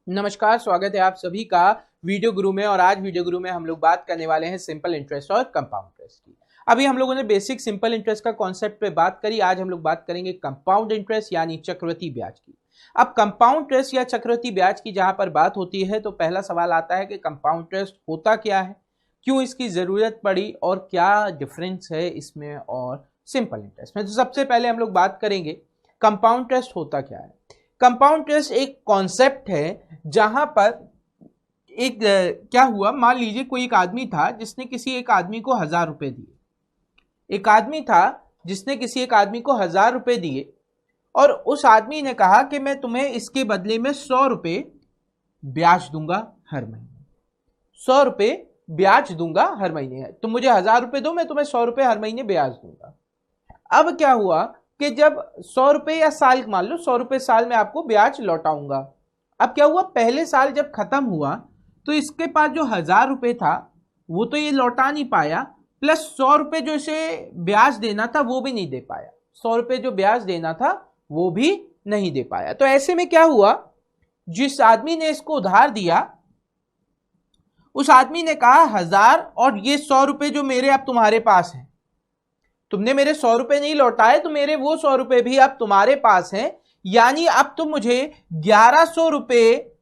नमस्कार, स्वागत है आप सभी का वीडियो गुरु में। और आज वीडियो गुरु में हम लोग बात करने वाले हैं सिंपल इंटरेस्ट और कंपाउंड इंटरेस्ट की। अभी हम लोगों ने बेसिक सिंपल इंटरेस्ट का कॉन्सेप्ट पे बात करी। आज हम लोग बात करेंगे कंपाउंड इंटरेस्ट यानी चक्रवृद्धि ब्याज की। अब कंपाउंड इंटरेस्ट या चक्रवृद्धि ब्याज की जहां पर बात होती है तो पहला सवाल आता है कि कंपाउंड इंटरेस्ट होता क्या है, क्यों इसकी जरूरत पड़ी और क्या डिफरेंस है इसमें और सिंपल इंटरेस्ट में। तो सबसे पहले हम लोग बात करेंगे कंपाउंड इंटरेस्ट होता क्या है। कंपाउंड इंटरेस्ट एक कॉन्सेप्ट है जहां पर एक क्या हुआ, मान लीजिए कोई एक आदमी था जिसने किसी एक आदमी को 1000 रुपए दिए। एक आदमी था जिसने किसी एक आदमी को 1000 रुपए दिए और उस आदमी ने कहा कि मैं तुम्हें इसके बदले में 100 रुपए ब्याज दूंगा हर महीने। 100 रुपए ब्याज दूंगा हर महीने। तुम मुझे 1000 रुपए दो, मैं तुम्हें 100 रुपए हर महीने ब्याज दूंगा। अब क्या हुआ कि जब 100 रुपए या साल, मान लो 100 रुपए साल में आपको ब्याज लौटाऊंगा। अब क्या हुआ, पहले साल जब खत्म हुआ तो इसके पास जो 1000 रुपए था वो तो ये लौटा नहीं पाया, प्लस 100 रुपए जो इसे ब्याज देना था वो भी नहीं दे पाया। 100 रुपए जो ब्याज देना था वो भी नहीं दे पाया। तो ऐसे में क्या हुआ, जिस आदमी ने इसको उधार दिया उस आदमी ने कहा 1000 और ये 100 रुपए जो मेरे अब तुम्हारे पास हैं, तुमने मेरे 100 रुपए नहीं लौटाए तो मेरे वो 100 रुपए भी अब तुम्हारे पास हैं, यानी अब तुम मुझे 1100 रुपए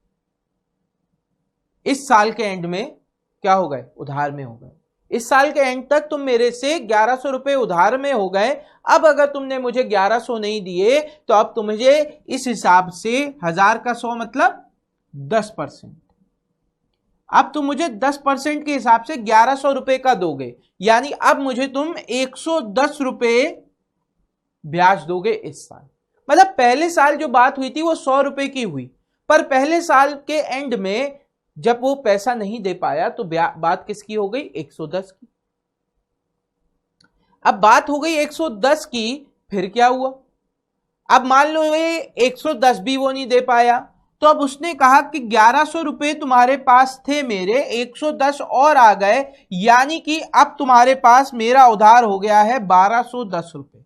इस साल के एंड में क्या हो गए, उधार में हो गए। इस साल के एंड तक तुम मेरे से 1100 रुपए उधार में हो गए। अब अगर तुमने मुझे 1100 नहीं दिए तो अब तुम मुझे इस हिसाब से 1000 का 100 मतलब 10%। अब तुम मुझे 10% के हिसाब से 1100 रुपए का दोगे, यानी अब मुझे तुम 110 रुपए ब्याज दोगे इस साल। मतलब पहले साल जो बात हुई थी वो 100 रुपए की हुई, पर पहले साल के एंड में जब वो पैसा नहीं दे पाया तो बात किसकी हो गई, 110 की। अब बात हो गई 110 की, फिर क्या हुआ, अब मान लो ये 110 भी वो नहीं दे पाया तो अब उसने कहा कि 1100 रुपए तुम्हारे पास थे मेरे, 110 और आ गए, यानी कि अब तुम्हारे पास मेरा उधार हो गया है 1210 रुपए।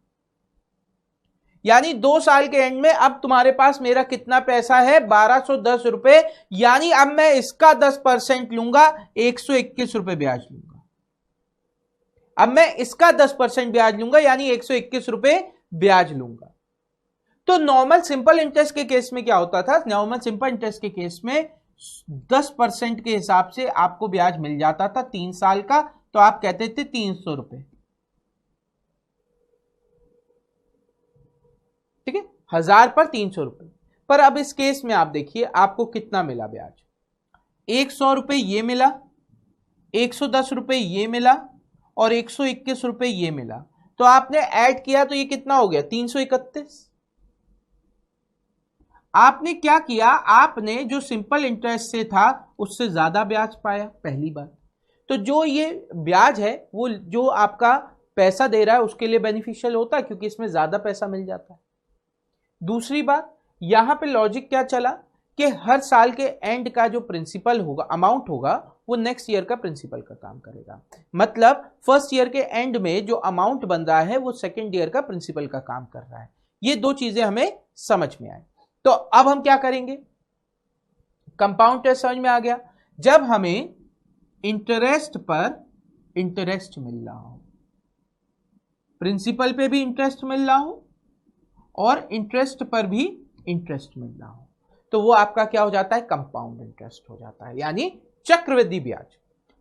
यानी 2 साल के एंड में अब तुम्हारे पास मेरा कितना पैसा है, 1210 रुपए। यानी अब मैं इसका 10% लूंगा, 121 रुपए ब्याज लूंगा। अब मैं इसका 10% ब्याज लूंगा, यानी 121 रुपए ब्याज लूंगा। तो नॉर्मल सिंपल इंटरेस्ट के केस में क्या होता था, नॉर्मल सिंपल इंटरेस्ट के केस में 10% के हिसाब से आपको ब्याज मिल जाता था 3 साल का, तो आप कहते थे 300 रुपए। ठीक है, 1000 पर 300 रुपए। पर अब इस केस में आप देखिए आपको कितना मिला ब्याज, 100 रुपए ये मिला, 110 रुपए ये मिला और 121 रुपए ये मिला। तो आपने ऐड किया तो ये कितना हो गया, 331। आपने क्या किया, आपने जो सिंपल इंटरेस्ट से था उससे ज्यादा ब्याज पाया पहली बार। तो जो ये ब्याज है वो जो आपका पैसा दे रहा है उसके लिए बेनिफिशियल होता है, क्योंकि इसमें ज्यादा पैसा मिल जाता है। दूसरी बात, यहां पे लॉजिक क्या चला कि हर साल के एंड का जो प्रिंसिपल होगा, अमाउंट होगा, वो नेक्स्ट ईयर का प्रिंसिपल का काम करेगा। मतलब फर्स्ट ईयर के एंड में जो अमाउंट बन रहा है वो सेकेंड ईयर का प्रिंसिपल का काम कर रहा है। ये दो चीजें हमें समझ में आए। तो अब हम क्या करेंगे, कंपाउंड इंटरेस्ट समझ में आ गया। जब हमें इंटरेस्ट पर इंटरेस्ट मिल रहा हो, प्रिंसिपल पे भी इंटरेस्ट मिल रहा हो और इंटरेस्ट पर भी इंटरेस्ट मिल रहा हो, तो वो आपका क्या हो जाता है, कंपाउंड इंटरेस्ट हो जाता है, यानी चक्रवृद्धि ब्याज।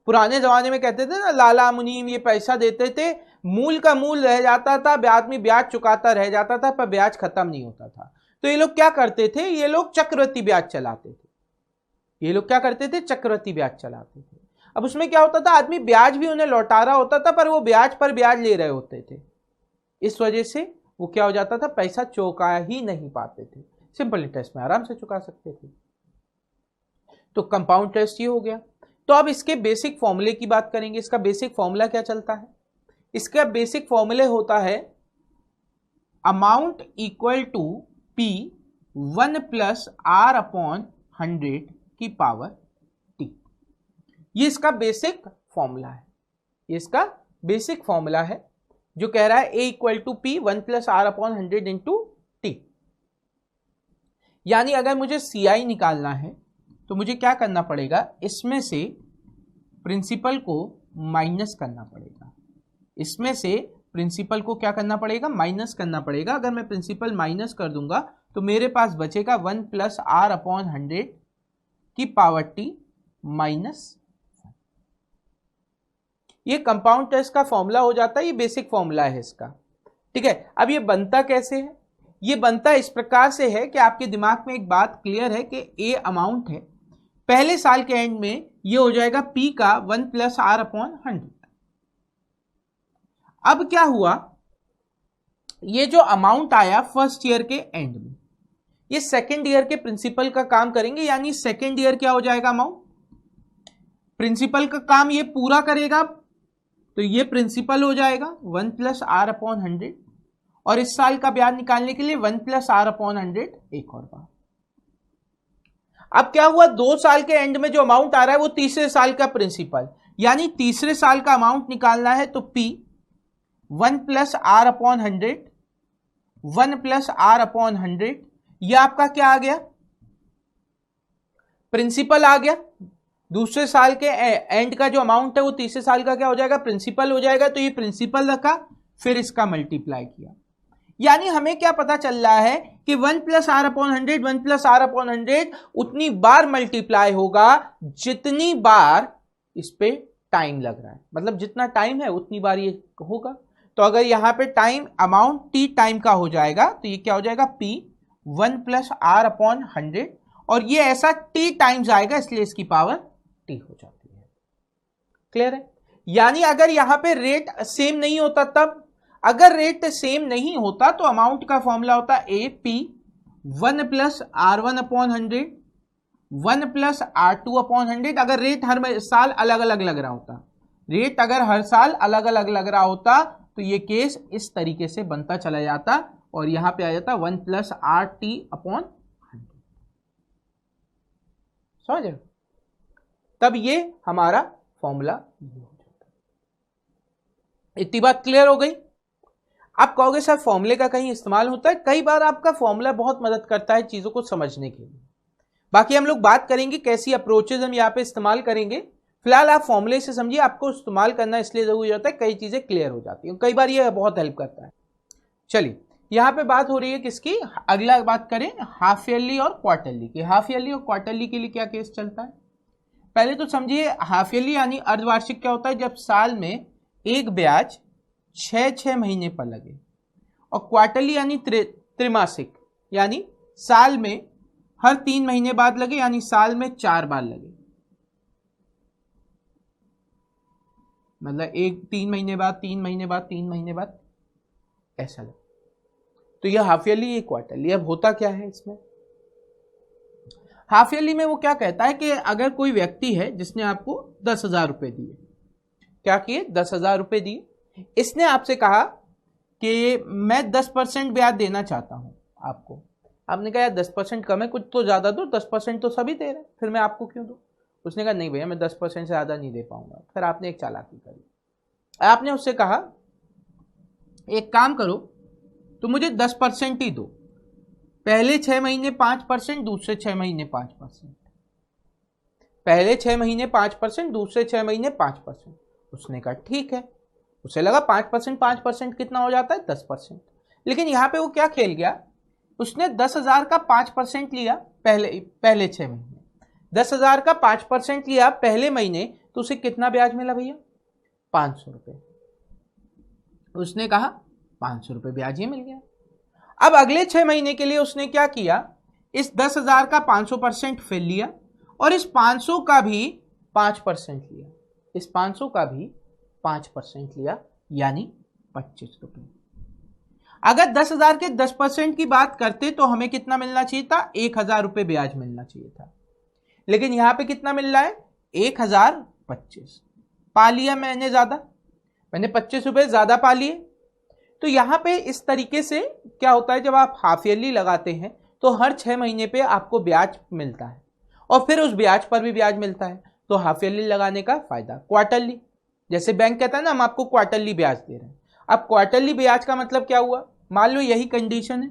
पुराने जमाने में कहते थे ना, लाला मुनीम ये पैसा देते थे, मूल का मूल रह जाता था, आदमी ब्याज चुकाता रह जाता था, पर ब्याज खत्म नहीं होता था। तो ये लोग क्या करते थे, ये लोग चक्रवृद्धि ब्याज चलाते थे। ये लोग क्या करते थे, चक्रवृद्धि ब्याज चलाते थे। अब उसमें क्या होता था, आदमी ब्याज भी उन्हें लौटा रहा होता था पर वो ब्याज पर ब्याज ले रहे होते थे। इस वजह से वो क्या हो जाता था, पैसा चुका ही नहीं पाते थे। सिंपल इंटरेस्ट में आराम से चुका सकते थे। तो कंपाउंड इंटरेस्ट ये हो गया। तो अब इसके बेसिक फॉर्मूले की बात करेंगे। इसका बेसिक फॉर्मूला क्या चलता है, इसका बेसिक फॉर्मूले होता है amount equal to P 1 + R/100 की पावर T। ये इसका बेसिक फॉर्मूला है। ये इसका बेसिक फॉर्मूला है जो कह रहा है A = P 1 + R/100 × T। यानी अगर मुझे CI निकालना है तो मुझे क्या करना पड़ेगा, इसमें से प्रिंसिपल को माइनस करना पड़ेगा, इसमें से प्रिंसिपल को क्या करना पड़ेगा, माइनस करना पड़ेगा। अगर मैं प्रिंसिपल माइनस कर दूंगा तो मेरे पास बचेगा 1 प्लस आर अपॉन 100 की पावर टी माइनस। ये कंपाउंड टेस्ट का फॉर्मूला हो जाता है, ये बेसिक फॉर्मूला है इसका, ठीक है। अब ये बनता कैसे है, ये बनता इस प्रकार से है कि आपके दिमाग में एक बात क्लियर है कि ए अमाउंट है, पहले साल के एंड में ये हो जाएगा पी का 1 प्लस आर अपॉन 100। अब क्या हुआ, ये जो अमाउंट आया फर्स्ट ईयर के एंड में, ये सेकेंड ईयर के प्रिंसिपल का काम करेंगे, यानी सेकेंड ईयर क्या हो जाएगा, अमाउंट प्रिंसिपल का काम ये पूरा करेगा, तो ये प्रिंसिपल हो जाएगा 1 प्लस आर अपॉन 100, और इस साल का ब्याज निकालने के लिए 1 प्लस आर अपॉन 100 एक और बार। अब क्या हुआ, 2 साल के एंड में जो अमाउंट आ रहा है वो तीसरे साल का प्रिंसिपल, यानी तीसरे साल का अमाउंट निकालना है, तो P 1 plus R upon 100, 1 plus R upon 100, यह आपका क्या आ गया, प्रिंसिपल आ गया। दूसरे साल के एंड का जो अमाउंट है वो तीसरे साल का क्या हो जाएगा, प्रिंसिपल हो जाएगा, तो ये प्रिंसिपल रखा, फिर इसका मल्टीप्लाई किया, यानी हमें क्या पता चल रहा है कि 1 plus R upon 100, 1 plus R upon 100 उतनी बार मल्टीप्लाई होगा जितनी बार इस पे टाइम लग रहा है, मतलब जितना टाइम है उतनी बार ये होगा। तो अगर यहां पे टाइम अमाउंट टी टाइम का हो जाएगा तो ये क्या हो जाएगा, P 1 प्लस आर अपॉन 100, और ये ऐसा टी टाइम्स आएगा, इसलिए इसकी पावर टी हो जाती है। क्लियर है, यानी अगर यहां पे रेट सेम नहीं होता तब, अगर रेट सेम नहीं होता तो अमाउंट का फॉर्मूला होता A P 1 plus R 1 upon 100, 1 plus R 2 upon 100। अगर रेट हर साल अलग अलग लग रहा होता, रेट अगर हर साल अलग अलग लग रहा होता तो ये केस इस तरीके से बनता चला जाता, और यहां पे आ जाता 1 प्लस आर टी अपॉन 100। समझ, तब ये हमारा फॉर्मूला इतनी बात क्लियर हो गई। आप कहोगे सर फॉर्मूले का कहीं इस्तेमाल होता है, कई बार आपका फॉर्मूला बहुत मदद करता है चीजों को समझने के लिए। बाकी हम लोग बात करेंगे कैसी अप्रोचेज हम यहाँ पे इस्तेमाल करेंगे, फिलहाल आप फॉर्मूले से समझिए, आपको इस्तेमाल करना इसलिए जरूरी होता है, कई चीजें क्लियर हो जाती हैं, कई बार ये बहुत हेल्प करता है। चलिए यहाँ पे बात हो रही है किसकी, अगला बात करें हाफ ईयरली और क्वार्टरली की। हाफ ईयरली और क्वार्टरली के लिए क्या केस चलता है, पहले तो समझिए हाफ ईयरली यानी अर्धवार्षिक क्या होता है, जब साल में एक ब्याज 6 महीने पर लगे, और क्वार्टरली यानी त्रिमासिक, यानी साल में हर 3 महीने बाद लगे, यानी साल में 4 बार लगे, मतलब 3 महीने बाद 3 महीने बाद 3 महीने बाद ऐसा लगे, तो यह हाफ ईयरली, ये क्वार्टरली। अब होता क्या है इसमें, हाफ ईयरली में वो क्या कहता है कि अगर कोई व्यक्ति है जिसने आपको 10,000 रुपए दिए, क्या किए, 10,000 रुपए दिए, इसने आपसे कहा कि मैं 10% ब्याज देना चाहता हूं आपको, आपने कहा यार 10% कम है, कुछ तो ज्यादा दो, 10% तो सभी दे रहे हैं, फिर मैं आपको क्यों दूं। उसने कहा नहीं भैया मैं 10% से ज्यादा नहीं दे पाऊंगा। फिर आपने एक चालाकी करी, आपने उससे कहा एक काम करो तो मुझे 10% ही दो, पहले 6 महीने 5%, दूसरे 6 महीने 5%, पहले 6 महीने 5%, दूसरे 6 महीने 5%। उसने कहा ठीक है, उसे लगा 5% कितना हो जाता है, 10%। लेकिन यहां पे वो क्या खेल गया, उसने 10,000 का 5% लिया पहले 6 महीने, 10,000 का 5% लिया पहले महीने, तो उसे कितना ब्याज मिला भैया, 500 रुपए। उसने कहा 500 रुपए ब्याज ही मिल गया। अब अगले 6 महीने के लिए उसने क्या किया, इस 10,000 का 500% फिर लिया, और इस 500 का भी 5% लिया, इस 500 का भी 5% लिया, यानी 25 रुपए। अगर 10,000 के 10% की बात करते तो हमें कितना मिलना चाहिए था, 1,000 रुपए ब्याज मिलना चाहिए था, लेकिन यहां पे कितना मिल रहा है, 1,025 पा लिया मैंने ज्यादा, मैंने 25 रुपए ज्यादा पा लिए। तो यहां पे इस तरीके से क्या होता है, जब आप हाफ ईयरली लगाते हैं तो हर 6 महीने पे आपको ब्याज मिलता है, और फिर उस ब्याज पर भी ब्याज मिलता है, तो हाफ ईयरली लगाने का फायदा। क्वार्टरली, जैसे बैंक कहता है ना हम आपको क्वार्टरली ब्याज दे रहे हैं, अब क्वार्टरली ब्याज का मतलब क्या हुआ, मान लो यही कंडीशन है,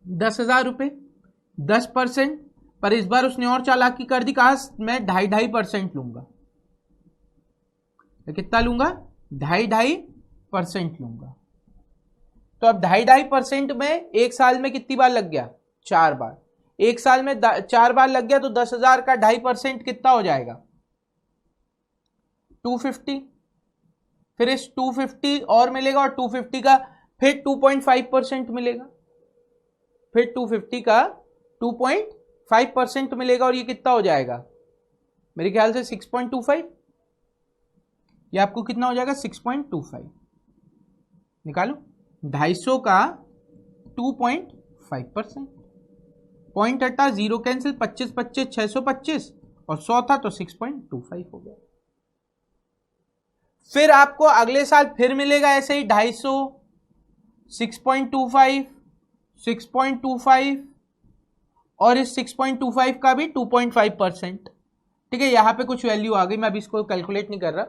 10,000 रुपए 10%, पर इस बार उसने और चालाकी कर दी, कहा मैं 2.5% लूंगा। तो कितना लूंगा? 2.5% लूंगा। तो अब 2.5% में एक साल में कितनी बार लग गया? 4 बार। एक साल में 4 बार लग गया तो 10,000 का 2.5% कितना हो जाएगा? 250। फिर इस 250 और मिलेगा, और 250 का फिर 2.5% मिलेगा, फिर 250 का 2.5% मिलेगा, और ये कितना हो जाएगा? मेरे ख्याल से 6.25। ये आपको कितना हो जाएगा? 6.25। निकालो। 250 का 2.5%, पॉइंट हटा, 0 कैंसिल, 25 25 625, और 100 था तो 6.25 हो गया। फिर आपको अगले साल फिर मिलेगा ऐसे ही 250, 6.25, 6.25, और इस 6.25 का भी 2.5%। ठीक है, यहां पे कुछ वैल्यू आ गई, मैं अभी इसको कैलकुलेट नहीं कर रहा,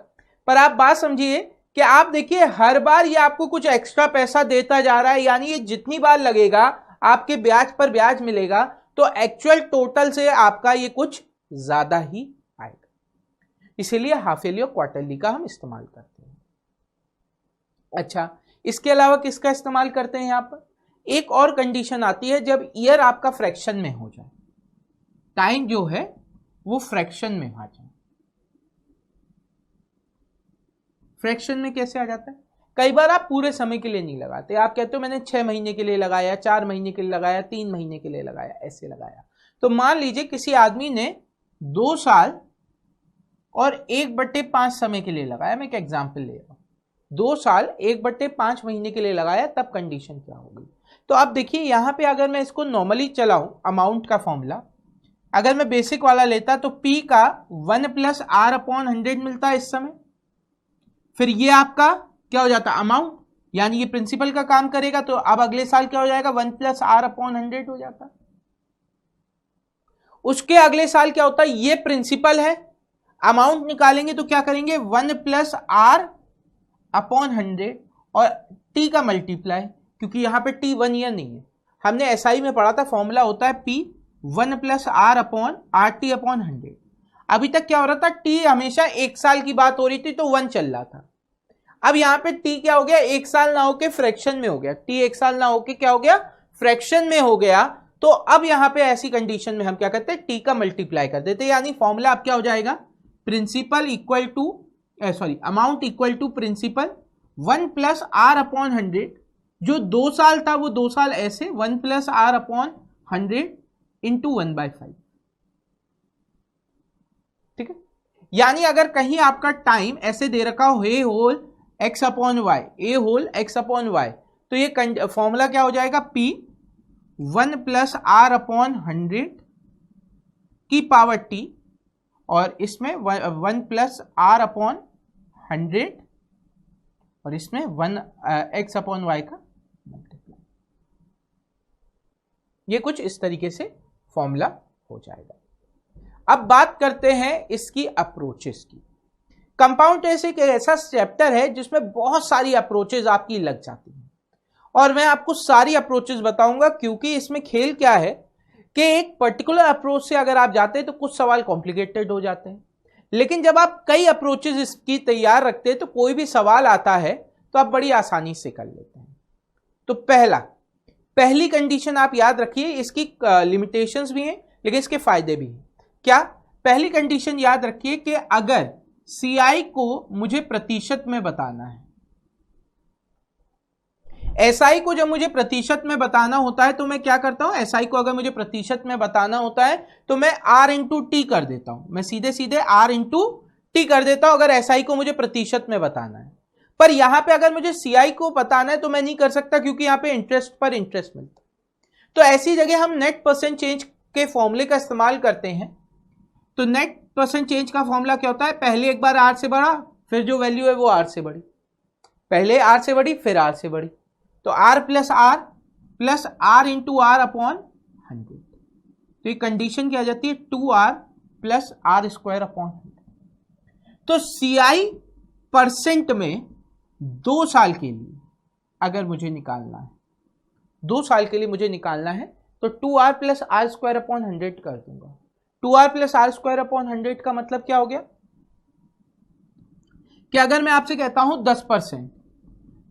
पर आप बात समझिए कि आप देखिए हर बार ये आपको कुछ एक्स्ट्रा पैसा देता जा रहा है, यानी ये जितनी बार लगेगा आपके ब्याज पर ब्याज मिलेगा, तो एक्चुअल टोटल से आपका ये कुछ ज्यादा ही आएगा। इसीलिए हाफ ईयरली और क्वार्टरली का हम इस्तेमाल करते हैं। अच्छा, इसके अलावा किसका इस्तेमाल करते हैं? यहां पर एक और कंडीशन आती है, जब ईयर आपका फ्रैक्शन में हो जाए, टाइम जो है वो फ्रैक्शन में आ जाए। फ्रैक्शन में कैसे आ जाता है? कई बार आप पूरे समय के लिए नहीं लगाते, आप कहते हो मैंने 6 महीने के लिए लगाया, 4 महीने के लिए लगाया, 3 महीने के लिए लगाया, ऐसे लगाया। तो मान लीजिए किसी आदमी ने 2 साल और 1/5 समय के लिए लगाया, मैं एक एग्जाम्पल ले रहा हूं, 2 साल 1/5 महीने के लिए लगाया, तब कंडीशन क्या होगी? तो अब देखिए यहां पे अगर मैं इसको नॉर्मली चलाऊं, अमाउंट का फॉर्मूला अगर मैं बेसिक वाला लेता तो P का 1 + R/100 मिलता है इस समय। फिर ये आपका क्या हो जाता? अमाउंट, यानी ये प्रिंसिपल का काम करेगा, तो अब अगले साल क्या हो जाएगा? 1 + R/100 हो जाता। उसके अगले साल क्या होता है? ये प्रिंसिपल है, अमाउंट निकालेंगे तो क्या करेंगे? 1 + R/100 और T का मल्टीप्लाई, क्योंकि यहां पे T 1 ईयर नहीं है, हमने SI में पढ़ा था, फॉर्मूला होता है P 1 + R/RT/100। अभी तक क्या हो रहा था? T हमेशा 1 साल की बात हो रही थी तो 1 चल रहा था। अब यहां पे T क्या हो गया? 1 साल ना होके फ्रैक्शन में हो गया। T 1 साल ना होके क्या हो गया? फ्रैक्शन में हो गया। तो अब यहां पे ऐसी कंडीशन में हम क्या करते हैं? T का मल्टीप्लाई कर देते हैं, यानी फॉर्मूला अब क्या हो जाएगा? Principal equal to amount equal to principal 1 + R/100, जो 2 साल था वो 2 साल ऐसे 1 + R/100 इंटू 1/5। ठीक है, यानी अगर कहीं आपका टाइम ऐसे दे रखा हो ए होल x/y, ए होल x/y, तो ये फॉर्मूला क्या हो जाएगा? P 1 + R/100 की पावर T, और इसमें 1 + R/100, और इसमें 1 x/y का मल्टीप्लाई। ये कुछ इस तरीके से फॉर्मूला हो जाएगा। अब बात करते हैं इसकी अप्रोचेस की। कंपाउंड इंटरेस्ट एक ऐसा चैप्टर है जिसमें बहुत सारी अप्रोचेस आपकी लग जाती हैं, और मैं आपको सारी अप्रोचेस बताऊंगा, क्योंकि इसमें खेल क्या है कि एक पर्टिकुलर अप्रोच से अगर आप जाते हैं तो कुछ सवाल कॉम्प्लिकेटेड हो जाते हैं, लेकिन जब आप कई अप्रोचेस इसकी तैयार रखते हैं तो कोई भी सवाल आता है तो आप बड़ी आसानी से कर लेते हैं। तो पहली कंडीशन आप याद रखिए, इसकी लिमिटेशंस भी हैं लेकिन इसके फायदे भी हैं। क्या? पहली कंडीशन याद रखिए कि अगर CI को मुझे प्रतिशत में बताना है, SI को जब मुझे प्रतिशत में बताना होता है तो मैं क्या करता हूं? SI को अगर मुझे प्रतिशत में बताना होता है तो मैं R × T कर देता हूं, मैं सीधे सीधे R × T कर देता हूं अगर SI को मुझे प्रतिशत में बताना है। पर यहां पे अगर मुझे CI को बताना है तो मैं नहीं कर सकता, क्योंकि यहां पे इंटरेस्ट पर इंटरेस्ट मिलता है। तो ऐसी जगह हम नेट परसेंट चेंज के फॉर्मूले का इस्तेमाल करते हैं। तो नेट परसेंट चेंज का फॉर्मूला क्या होता है? पहले एक बार R से बढ़ा, फिर जो वैल्यू है वो R से बढ़ी, पहले R से बढ़ी फिर R से बढ़ी, तो R + R + R × R/100। तो ये कंडीशन क्या आ जाती है? 2R + R² तो CI परसेंट में 2 साल के लिए अगर मुझे निकालना है, 2 साल के लिए मुझे निकालना है, तो 2r plus R square upon 100 कर दूंगा। 2r plus R square upon 100 का मतलब क्या हो गया कि अगर मैं आपसे कहता हूं 10%,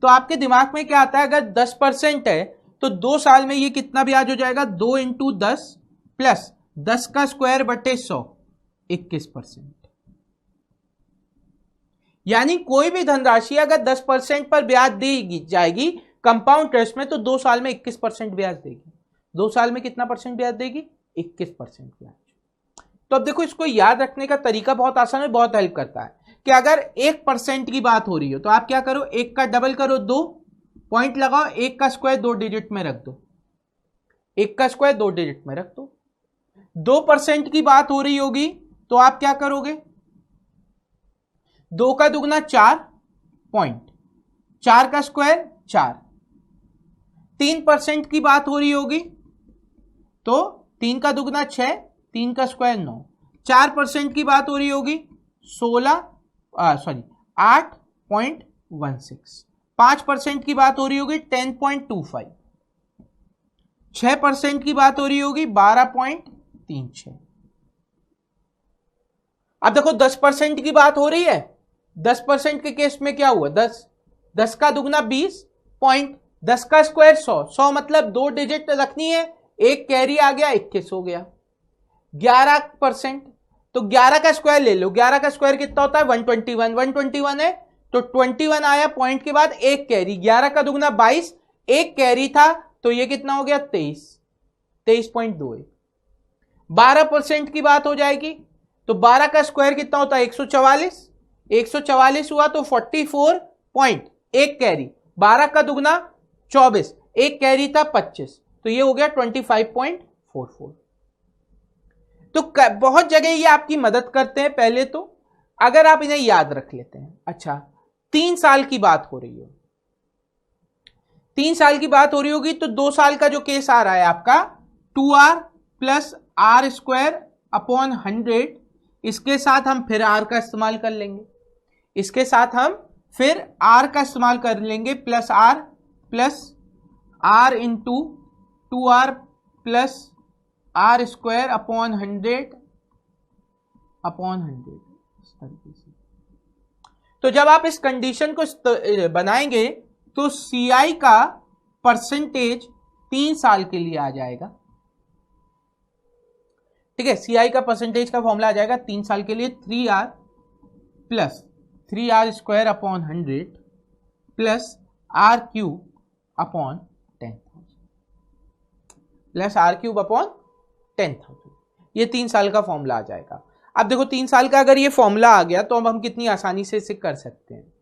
तो आपके दिमाग में क्या आता है, अगर 10% है तो 2 साल में ये कितना ब्याज हो जाएगा, 2 इंटू 10 प्लस 10 का स्क्वायर बटे 100, 21%। यानी कोई भी धनराशि अगर 10% पर ब्याज दी जाएगी कंपाउंड इंटरेस्ट में, तो 2 साल में 21% ब्याज देगी। 2 साल में कितना परसेंट ब्याज देगी, 21% ब्याज। तो अब देखो, इसको याद रखने का तरीका बहुत आसान है, बहुत हेल्प करता है कि अगर 1% की बात हो रही हो तो आप क्या करो, 1 का डबल करो 2, पॉइंट लगाओ, 1 का स्क्वायर 2 डिजिट में रख दो, 1 का स्क्वायर 2 डिजिट में रख दो। 2% की बात हो रही होगी तो आप क्या करोगे, 2 का दुगना 4, पॉइंट 4 का स्क्वायर 4। 3% की बात हो रही होगी तो 3 का दुगना 6, 3 का स्क्वायर 9। 4% की बात हो रही होगी 8.16। 5% की बात हो रही होगी 10.25। 6% की बात हो रही होगी 12.36। अब देखो 10% की बात हो रही है, 10% के केस में क्या हुआ, 10 का दुगना 20, पॉइंट 10 का स्क्वायर 100 मतलब 2 डिजिट रखनी है, एक कैरी आ गया, 21 हो गया। 11% तो 11 का स्क्वायर ले लो, 11 का स्क्वायर कितना होता है, 121। 121 है तो 21 आया, पॉइंट के बाद एक कैरी, 11 का दुगना 22, एक कैरी था तो ये कितना हो गया, 23.21। 12% की बात हो जाएगी तो 12 का स्क्वायर कितना होता है, 144। 144 हुआ तो 44 पॉइंट, एक कैरी, 12 का दुगना 24, एक कैरी था 25, तो ये हो गया 25.44। तो बहुत जगह ये आपकी मदद करते हैं। पहले तो अगर आप इन्हें याद रख लेते हैं। अच्छा, 3 साल की बात हो रही हो, 3 साल की बात हो रही होगी तो 2 साल का जो केस आ रहा है आपका, 2r plus R square upon 100, इसके साथ हम फिर r का इस्तेमाल कर लेंगे, इसके साथ हम फिर r का इस्तेमाल कर लेंगे, plus r into 2r plus R square upon 100 इस तरीके से। तो जब आप इस कंडीशन को बनाएंगे तो CI का परसेंटेज 3 साल के लिए आ जाएगा। ठीक है, CI का परसेंटेज का फॉर्मूला आ जाएगा 3 साल के लिए, 3r plus 3r square upon 100 plus r cube upon 10,000 plus r cube upon 10,000। ये 3 साल का फॉर्मूला आ जाएगा। अब देखो 3 साल का अगर ये फॉर्मूला आ गया तो अब हम कितनी आसानी से इसे कर सकते हैं।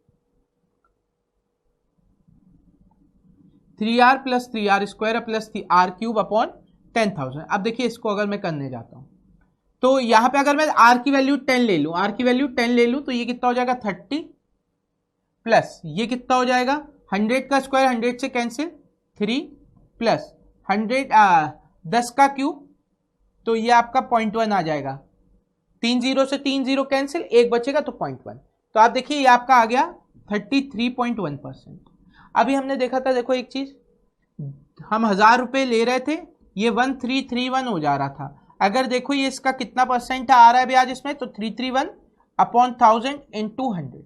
3r plus 3r square plus r cube upon 10,000। अब देखिए इसको अगर मैं करने जाता हूं तो यहां पे अगर मैं r की वैल्यू 10 ले लूं, r की वैल्यू 10 ले लूं तो ये कितना हो जाएगा 30 प्लस ये कितना हो जाएगा 100 का स्क्वायर 100 से कैंसिल 3 प्लस 10 का क्यूब तो ये आपका 0.1 आ जाएगा। 3 0 से 3 0 कैंसिल, एक बचेगा तो 0.1। तो आप देखिए ये आपका आ गया 33.1%। अभी हमने देखा था, देखो एक चीज, हम 1000 रुपए ले रहे थे, ये 1331 हो जा रहा था। अगर देखो ये इसका कितना परसेंट आ रहा है ब्याज इसमें, तो 331 अपॉन 1000 इंटू 100,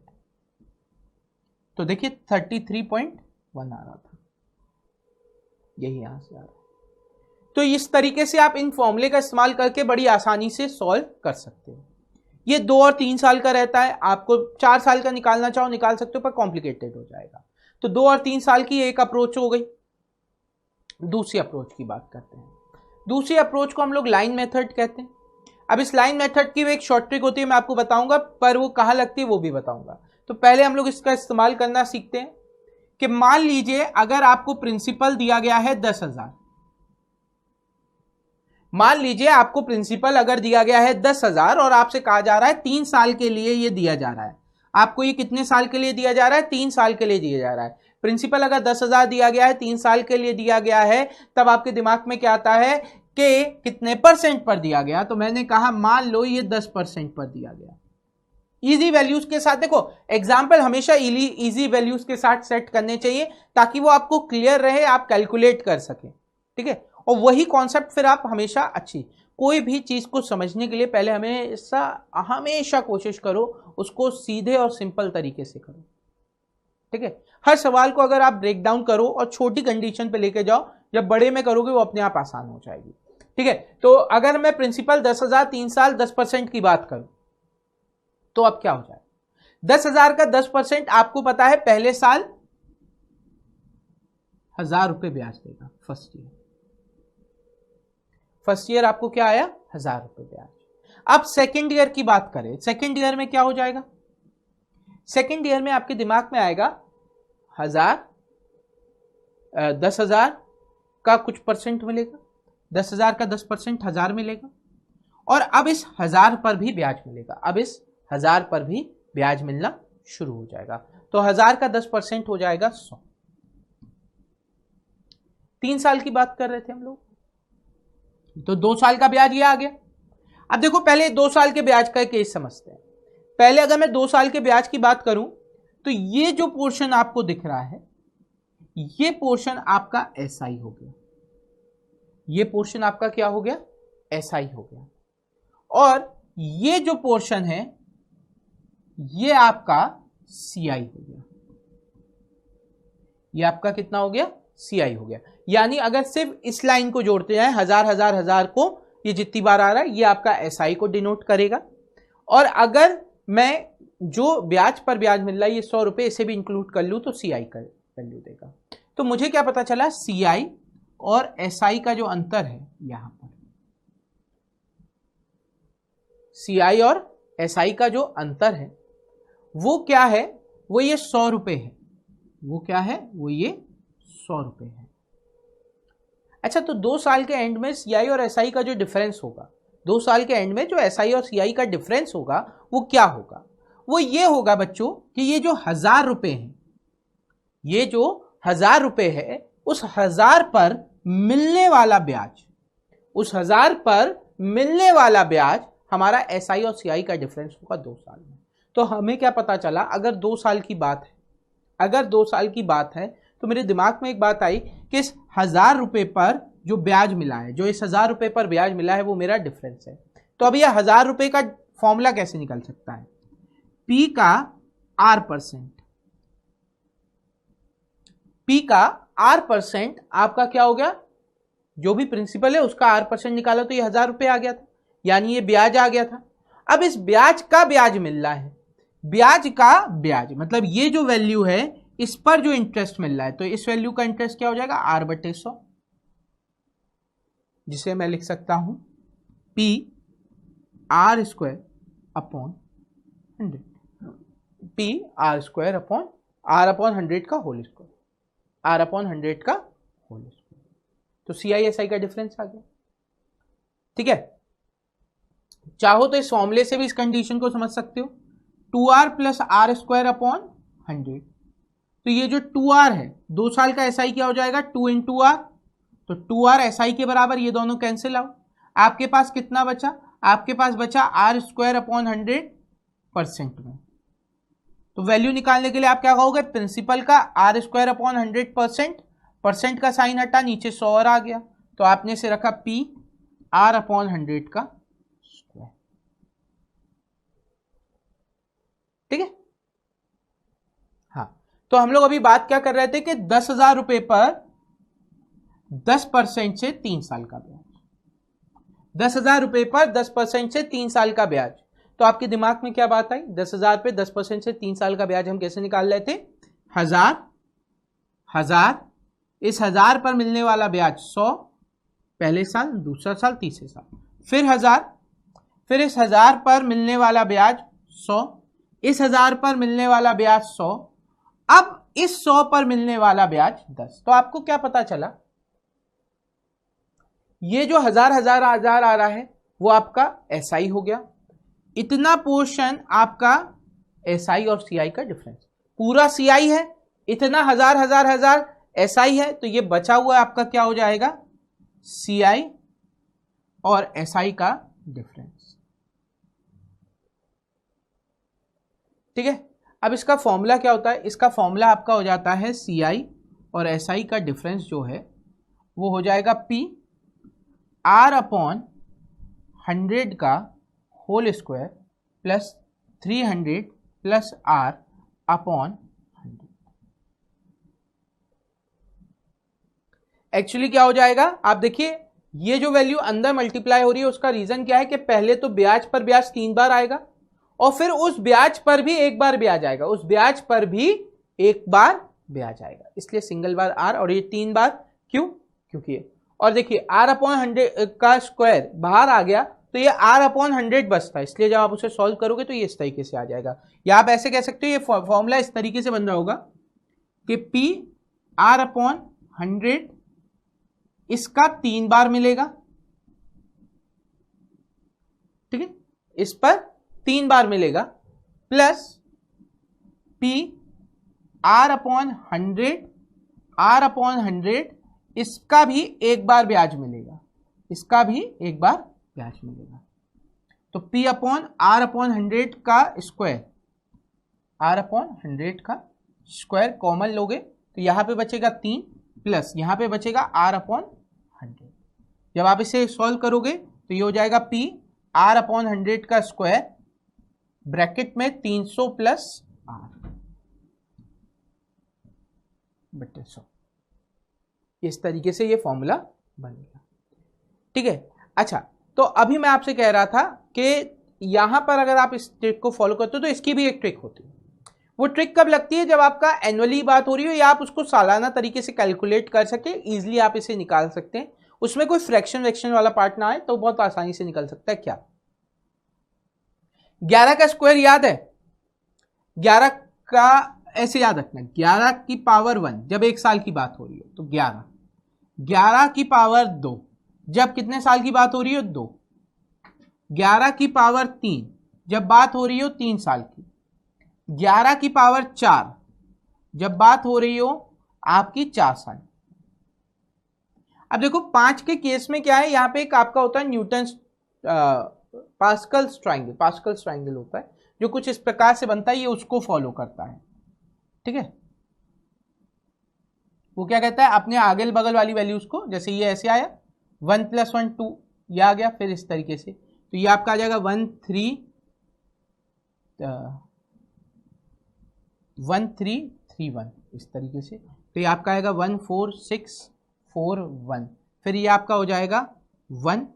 तो देखिए 33.1 आ रहा था, यही यहां से आ रहा है। तो इस तरीके से आप इन फॉर्मूले का इस्तेमाल करके बड़ी आसानी से सॉल्व कर सकते हो। ये 2 और 3 साल का रहता है, आपको 4 साल का निकालना चाहो निकाल सकते हो, पर कॉम्प्लिकेटेड हो जाएगा। तो 2 और 3 साल की एक अप्रोच हो गई। दूसरी अप्रोच की बात करते हैं। दूसरी अप्रोच को हम लोग लाइन मेथड कहते हैं। अब इस लाइन मेथड की एक शॉर्ट ट्रिक होती है, मैं आपको बताऊंगा, पर वो कहां लगती है वो भी बताऊंगा। तो पहले हम लोग इसका इस्तेमाल करना सीखते हैं कि मान लीजिए अगर आपको प्रिंसिपल दिया गया है 10,000, मान लीजिए आपको प्रिंसिपल अगर दिया गया है 10,000 और आपसे कहा जा रहा है 3 साल के लिए ये दिया जा रहा है। आपको ये कितने साल के लिए दिया जा रहा है, 3 साल के लिए दिया जा रहा है। प्रिंसिपल अगर 10,000 दिया गया है, 3 साल के लिए दिया गया है, तब आपके दिमाग में क्या आता है कि कितने परसेंट पर दिया गया। तो मैंने कहा मान लो ये 10% पर दिया गया। इजी वैल्यूज के साथ, देखो एग्जाम्पल हमेशा इजी वैल्यूज के साथ सेट करने चाहिए ताकि वो आपको क्लियर रहे, आप कैलकुलेट कर सकें। ठीक है, और वही कॉन्सेप्ट फिर आप हमेशा कोई भी चीज को समझने के लिए पहले हमेशा कोशिश करो उसको सीधे और सिंपल तरीके से करो। ठीक है, हर सवाल को अगर आप ब्रेक डाउन करो और छोटी कंडीशन पे लेके जाओ, जब बड़े में करोगे वो अपने आप आसान हो जाएगी। ठीक है, तो अगर मैं प्रिंसिपल 10,000 3 साल 10% की बात करूं तो अब क्या हो जाए, 10,000 का 10% आपको पता है पहले साल 1,000 रुपए ब्याज देगा फर्स्ट ईयर आपको क्या आया 1,000 रुपए ब्याज। अब सेकेंड ईयर की बात करें, सेकेंड ईयर में क्या हो जाएगा, सेकेंड ईयर में आपके दिमाग में आएगा 10,000 का कुछ परसेंट मिलेगा, 10,000 का 10% 1,000 मिलेगा, और अब इस 1,000 पर भी ब्याज मिलेगा, अब इस 1,000 पर भी ब्याज मिलना शुरू हो जाएगा। तो 1,000 का 10% हो जाएगा 100। 3 साल की बात कर रहे थे हम लोग, तो 2 साल का ब्याज ये आ गया। अब देखो पहले 2 साल के ब्याज का केस समझते हैं। पहले अगर मैं 2 साल के ब्याज की बात करूं तो ये जो पोर्शन आपको दिख रहा है ये पोर्शन आपका एसआई हो गया, ये पोर्शन आपका क्या हो गया एसआई हो गया, और ये जो पोर्शन है ये आपका सीआई हो गया, ये आपका कितना हो गया सीआई हो गया। यानी अगर सिर्फ इस लाइन को जोड़ते जाए 1,000 को, ये जितनी बार आ रहा है ये आपका एसआई को डिनोट करेगा, और अगर मैं जो ब्याज पर ब्याज मिल रहा है ये 100 रुपए इसे भी इंक्लूड कर लूं तो सीआई का वैल्यू देगा। तो मुझे क्या पता चला, सीआई और एसआई का जो अंतर है यहां पर, सीआई और एसआई का जो अंतर है वो क्या है, वो ये 100 रुपए है, वो क्या है वो ये 100 रुपए है। अच्छा, तो 2 साल के एंड में सीआई और एसआई का जो डिफरेंस होगा, 2 साल के एंड में जो एसआई और सीआई का डिफरेंस होगा वो क्या होगा, वो ये होगा बच्चों कि ये जो 1,000 रुपए है, ये जो 1,000 रुपए है उस 1,000 पर मिलने वाला ब्याज, उस 1,000 पर मिलने वाला ब्याज हमारा एसआई और सीआई का डिफरेंस होगा 2 साल में। तो हमें क्या पता चला, अगर 2 साल की बात है, अगर 2 साल की बात है तो मेरे दिमाग में एक बात आई कि इस 1,000 रुपए पर जो ब्याज मिला है, जो इस 1,000 रुपए पर ब्याज मिला है वो मेरा डिफरेंस है। तो अब यह 1,000 रुपए का फॉर्मूला कैसे निकल सकता है, पी का R%, पी का R% आपका क्या हो गया, जो भी प्रिंसिपल है उसका R% निकाला तो ये 1,000 रुपए आ गया था, यानी ये ब्याज आ गया था। अब इस ब्याज का ब्याज मिल रहा है, ब्याज का ब्याज मतलब ये जो वैल्यू है इस पर जो इंटरेस्ट मिल रहा है, तो इस वैल्यू का इंटरेस्ट क्या हो जाएगा R/100, जिसे मैं लिख सकता हूं P R² upon 100, P R² upon R/100 का होल स्क्वायर, R/100 का होल स्क्वायर। तो CI/SI का डिफरेंस आ गया। ठीक है, चाहो तो इस फॉर्मूले से भी इस कंडीशन को समझ सकते हो, 2R + R² अपॉन 100। तो ये जो 2R है 2 साल का SI क्या हो जाएगा 2 × R, तो 2R SI के बराबर, ये दोनों कैंसिल आउट। आपके पास कितना बचा, आपके पास बचा R² अपॉन 100% में। तो वैल्यू निकालने के लिए आप क्या कहोगे, प्रिंसिपल का R² अपॉन 100%, परसेंट का साइन हटा, नीचे 100 और आ गया, तो आपने से रखा P R अपॉन 100 का स्क्वायर। ठीक है, हाँ, तो हम लोग अभी बात क्या कर रहे थे कि 10,000 रुपए पर 10% से 3 साल का ब्याज, 10,000 रुपए पर 10% से 3 साल का ब्याज। तो आपके दिमाग में क्या बात आई, 10,000 पे 10% से 3 साल का ब्याज हम कैसे निकाल रहे थे, 1,000, इस 1,000 पर मिलने वाला ब्याज 100 पहले साल, दूसरा साल, तीसरे साल, फिर 1,000, फिर इस 1,000 पर मिलने वाला ब्याज 100, इस 1,000 पर मिलने वाला ब्याज 100, अब इस 100 पर मिलने वाला ब्याज 10। तो आपको क्या पता चला, ये जो 1,000 आ रहा है वो आपका SI हो गया, इतना पोर्शन आपका SI और CI का डिफरेंस, पूरा CI है, इतना 1,000 SI है, तो ये बचा हुआ आपका क्या हो जाएगा CI और SI का डिफरेंस। ठीक है, अब इसका फॉर्मूला क्या होता है, इसका फॉर्मूला आपका हो जाता है CI और SI का डिफरेंस जो है वो हो जाएगा P आर अपॉन 100 का whole square plus 300 plus R upon 100। Actually क्या हो जाएगा, आप देखिए ये जो वैल्यू अंदर मल्टीप्लाई हो रही है उसका रीजन क्या है कि पहले तो ब्याज पर ब्याज 3 बार आएगा और फिर उस ब्याज पर भी एक बार ब्याज आएगा, उस ब्याज पर भी एक बार ब्याज आएगा, इसलिए सिंगल बार आर और ये 3 बार। क्यों? क्योंकि और देखिए आर अपॉन 100 का स्क्वायर बाहर आ गया तो ये आर अपॉन 100 बचता है, इसलिए जब आप उसे सॉल्व करोगे तो ये इस तरीके से आ जाएगा। या आप ऐसे कह सकते हो, ये फॉर्मूला इस तरीके से बन रहा होगा कि पी आर अपॉन 100 इसका 3 बार मिलेगा, ठीक है, इस पर 3 बार मिलेगा, प्लस पी आर अपॉन 100 इसका भी एक बार ब्याज मिलेगा, इसका भी एक बार ब्याज मिलेगा। तो P अपॉन आर अपॉन 100 का स्क्वायर, आर अपॉन 100 का स्क्वायर कॉमन लोगे तो यहां पे बचेगा 3 प्लस यहां पे बचेगा आर अपॉन 100। जब आप इसे सॉल्व करोगे तो ये हो जाएगा P आर अपॉन 100 का स्क्वायर ब्रैकेट में 300 प्लस आर बटे 100। इस तरीके से ये फॉर्मूला बनेगा, ठीक है। अच्छा, तो अभी मैं आपसे कह रहा था कि यहां पर अगर आप इस ट्रिक को फॉलो करते हो तो इसकी भी एक ट्रिक होती है। वो ट्रिक कब लगती है? जब आपका एनुअली बात हो रही हो या आप उसको सालाना तरीके से कैलकुलेट कर सके, इजीली आप इसे निकाल सकते हैं, उसमें कोई फ्रैक्शन वैक्शन वाला पार्ट ना आए तो बहुत आसानी से निकल सकता है। क्या 11 का स्क्वायर याद है? 11 का ऐसे याद रखना, 11 की पावर 1 जब 1 साल की बात हो रही है तो 11 की पावर 2 जब कितने साल की बात हो रही हो? 2। 11 की पावर 3 जब बात हो रही हो 3 साल की। 11 की पावर 4 जब बात हो रही हो आपकी 4 साल। अब देखो 5 के केस में क्या है, यहां पे एक आपका होता है न्यूटन पास्कल्स ट्राइंगल होता है जो कुछ इस प्रकार से बनता है, ये उसको फॉलो करता है, ठीक है। वो क्या कहता है, अपने आगे बगल वाली वैल्यूज को, जैसे ये ऐसे आया 1 + 1 2 ये आ गया, फिर इस तरीके से तो ये आपका आ जाएगा 1 3 1 3 3 1 इस तरीके से, तो ये आपका आएगा 1 4 6 4 1, फिर ये आपका हो जाएगा 1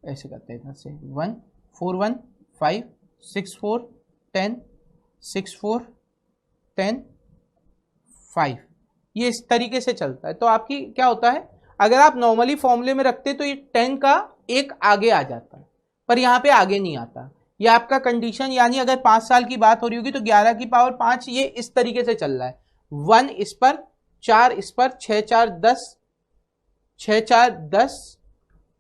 ऐसे करते हैं इधर से 1 4 1 5 6 4 10 6 4 10 5, ये इस तरीके से चलता है। तो आपकी क्या होता है, अगर आप नॉर्मली फॉर्मूले में रखते तो ये 10 का एक आगे आ जाता है, पर यहां पे आगे नहीं आता। ये आपका कंडीशन, यानी अगर 5 साल की बात हो रही होगी तो 11 की पावर 5 ये इस तरीके से चल रहा है, 1 इस पर 4 इस पर 6 4 10 6 4 10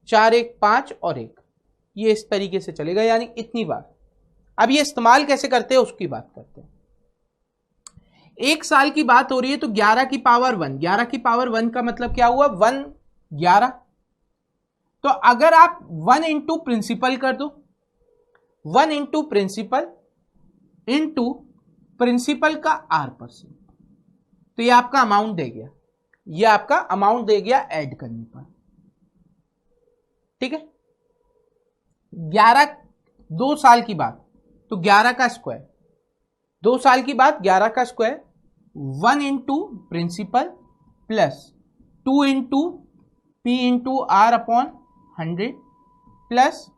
4 1 5 और 1, ये इस तरीके से चलेगा, यानी इतनी बार। अब ये इस्तेमाल कैसे करते हैं उसकी बात करते हैं। 1 साल की बात हो रही है तो 11 की पावर 1, 11 की पावर 1 का मतलब क्या हुआ 1 11, तो अगर आप 1 इंटू प्रिंसिपल कर दो, 1 इंटू प्रिंसिपल का R%, तो ये आपका अमाउंट दे गया, ये आपका अमाउंट दे गया ऐड करने पर, ठीक है। 11 2 साल की बात तो 11 का स्क्वायर, 2 साल की बात 11 का square 1 into principal plus 2 into P into R/100 प्लस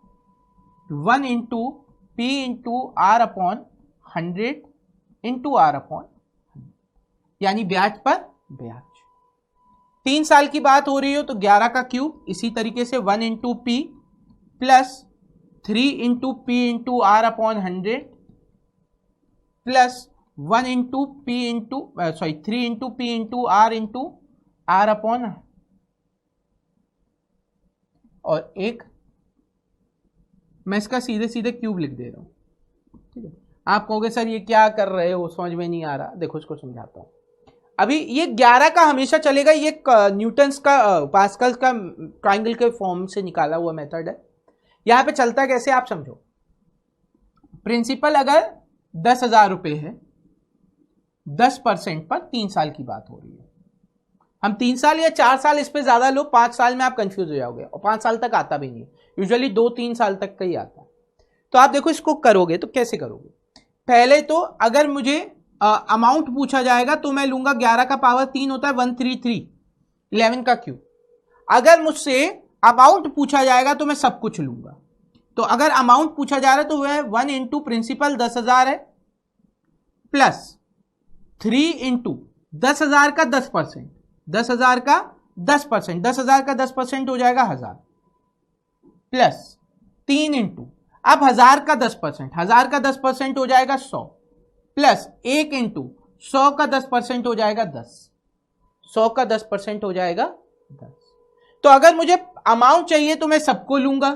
1 into P into R/100 into R/100, यानी ब्याज पर ब्याज। 3 साल की बात हो रही हो तो 11 का क्यूब, इसी तरीके से 1 into P plus 3 into P into R/100 प्लस 1 into P into 3 into P into R/100 और एक, मैं इसका सीधे सीधे क्यूब लिख दे रहा हूं, ठीक है। आप कहोगे सर ये क्या कर रहे हो, समझ में नहीं आ रहा, देखो इसको समझाता हूं। अभी ये 11 का हमेशा चलेगा, ये न्यूटन्स का पास्कल्स का ट्राइंगल के फॉर्म से निकाला हुआ मेथड है। यहां पे चलता है कैसे आप समझो, प्रिंसिपल अगर 10,000 रुपए है, 10% पर 3 साल की बात हो रही है, हम 3 साल या 4 साल इस पे ज्यादा लो, 5 साल में आप कंफ्यूज हो जाओगे और 5 साल तक आता भी नहीं, यूजुअली 2-3 साल तक का ही आता है। तो आप देखो इसको करोगे तो कैसे करोगे। पहले तो अगर मुझे अमाउंट पूछा जाएगा तो मैं लूंगा 11 का पावर 3 होता है 133, 11 का क्यूब। अगर मुझसे अमाउंट पूछा जाएगा तो मैं सब कुछ लूंगा। तो अगर अमाउंट पूछा जा रहा है तो वह 1 इंटू प्रिंसिपल 10,000 है प्लस 3 इंटू 10,000 का 10%, 10,000 का 10%, 10,000 का 10% हो जाएगा 1000 प्लस 3 इंटू अब 1000 का 10%, 1000 का 10% हो जाएगा 100 प्लस 1 इंटू 100 का 10% हो जाएगा 10, 100 का 10% हो जाएगा 10। तो अगर मुझे अमाउंट चाहिए तो मैं सबको लूंगा,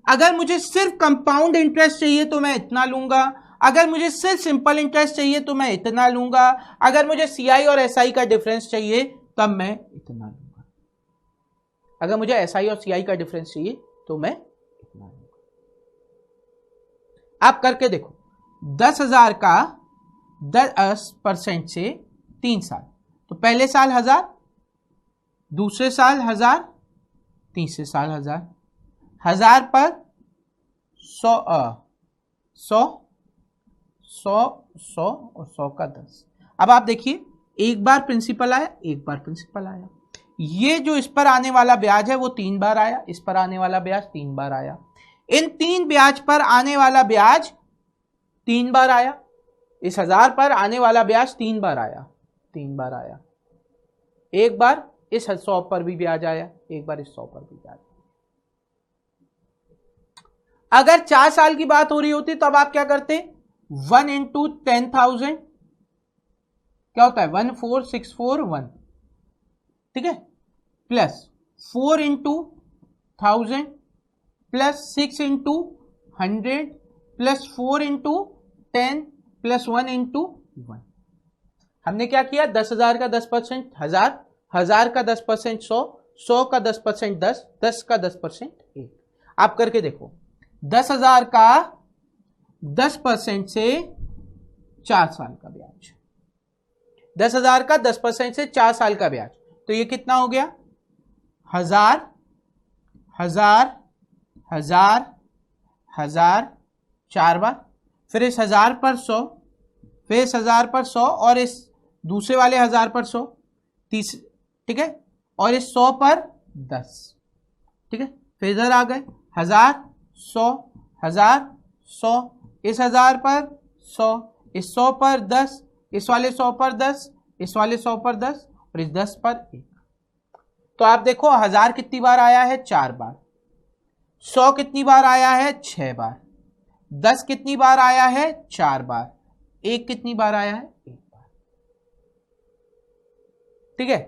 अगर मुझे सिर्फ कंपाउंड इंटरेस्ट चाहिए तो मैं इतना लूंगा, अगर मुझे सिर्फ सिंपल इंटरेस्ट चाहिए तो मैं इतना लूंगा, अगर मुझे सीआई और एसआई का डिफरेंस चाहिए तब मैं इतना लूंगा, अगर मुझे एसआई और सीआई का डिफरेंस चाहिए तो मैं इतना लूंगा। आप करके देखो, 10,000 का 10% से 3 साल, तो पहले साल 1000, दूसरे साल 1000, तीसरे साल 1000, 1000 पर 100 और 100 का 10। अब आप देखिए, एक बार प्रिंसिपल आया, एक बार प्रिंसिपल आया, ये जो इस पर आने वाला ब्याज है वो 3 बार आया, इस पर आने वाला ब्याज 3 बार आया, इन 3 ब्याज पर आने वाला ब्याज 3 बार आया, इस 1000 पर आने वाला ब्याज 3 बार आया, 3 बार आया, एक बार इस 100 पर भी ब्याज आया, एक बार इस 100 पर भी ब्याज। अगर 4 साल की बात हो रही होती तब आप क्या करते, 1 इंटू 10,000 क्या होता है 14641, ठीक है, plus 4 into 1000 plus 6 into 100 plus 4 into 10 plus 1 into 1। हमने क्या किया, 10,000 का 10% 1000, 1000 का 10% 100, 100 का 10% 10, 10 का 10% 1। आप करके देखो, 10,000 का 10% से 4 साल का ब्याज, 10,000 का 10% से 4 साल का ब्याज, तो ये कितना हो गया 1000, 1000, 1000, 1000 4 बार, फिर इस 1000 पर 100, फिर इस 1000 पर 100 और इस दूसरे वाले 1000 पर 100, ठीक है, और इस 100 पर 10, ठीक है, फिर इधर आ गए 1000, 100, 1000, 100, इस 1000 पर 100, इस 100 पर 10, इस वाले 100 पर 10, इस वाले 100 पर 10 और इस 10 पर 1। तो आप देखो 1000 कितनी बार आया है 4 बार, 100 कितनी बार आया है 6 बार, 10 कितनी बार आया है 4 बार, 1 कितनी बार आया है 1 बार, ठीक है।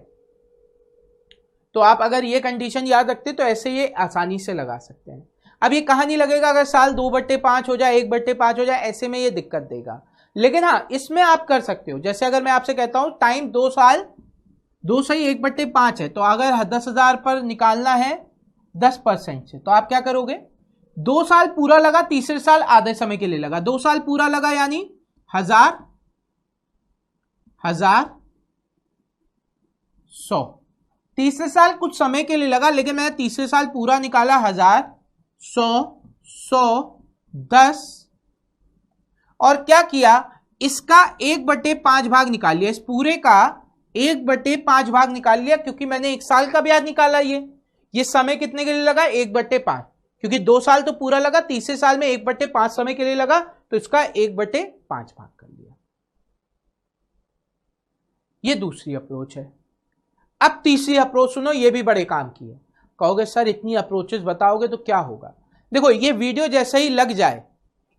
तो आप अगर ये कंडीशन याद रखते तो ऐसे ये आसानी से लगा सकते हैं। अब ये कहां नहीं लगेगा, अगर साल 2/5 हो जाए, 1/5 हो जाए, ऐसे में ये दिक्कत देगा। लेकिन हाँ, इसमें आप कर सकते हो, जैसे अगर मैं आपसे कहता हूं टाइम 2 साल 2 सही 1/5 है, तो अगर 10,000 पर निकालना है 10% से, तो आप क्या करोगे, 2 साल पूरा लगा, तीसरे साल आधे समय के लिए लगा, 2 साल पूरा लगा यानी 1000, 1000, 100, तीसरे साल कुछ समय के लिए लगा, लेकिन मैंने तीसरे साल पूरा निकाला 1000, 100, 100, 10 और क्या किया, इसका 1/5 भाग निकाल लिया, इस पूरे का 1/5 भाग निकाल लिया, क्योंकि मैंने 1 साल का ब्याज निकाला, ये समय कितने के लिए लगा 1/5, क्योंकि 2 साल तो पूरा लगा, तीसरे साल में 1/5 समय के लिए लगा, तो इसका 1/5 भाग कर लिया। ये दूसरी अप्रोच है। अब तीसरी अप्रोच सुनो, ये भी बड़े काम की है। कहोगे सर इतनी अप्रोचेस बताओगे तो क्या होगा। देखो ये वीडियो जैसे ही लग जाए,